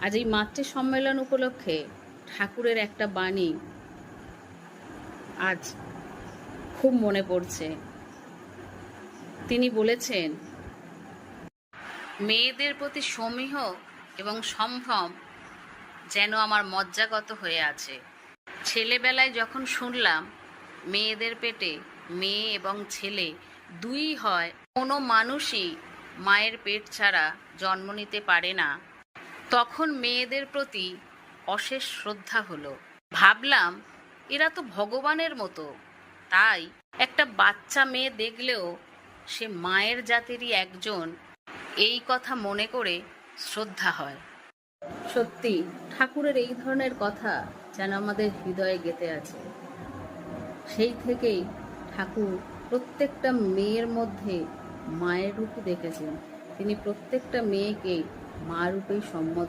আজ এই মাতৃ সম্মেলন উপলক্ষে ঠাকুরের একটা বাণী আজ খুব মনে পড়ছে। তিনি বলেছেন, মেয়েদের প্রতি সমীহ এবং সম্ভ্রম যেন আমার মজ্জাগত হয়ে আছে। ছেলেবেলায় যখন শুনলাম মেয়েদের পেটে মেয়ে এবং ছেলে দুই হয়, কোনো মানুষই মায়ের পেট ছাড়া জন্ম নিতে পারে না, তখন মেয়েদের প্রতি অশেষ শ্রদ্ধা হলো। ভাবলাম এরা তো ভগবানের মতো, তাই একটা বাচ্চা মেয়ে দেখলেও সে মায়ের জাতিরই একজন, এই কথা মনে করে শ্রদ্ধা হয়। সত্যি ঠাকুরের এই ধরনের কথা যেন আমাদের হৃদয়ে গেঁথে আছে। সেই থেকেই ঠাকুর প্রত্যেকটা মেয়ের মধ্যে মায়ের রূপই দেখেছেন। তিনি প্রত্যেকটা মেয়েকে মা রূপেই সম্বোধন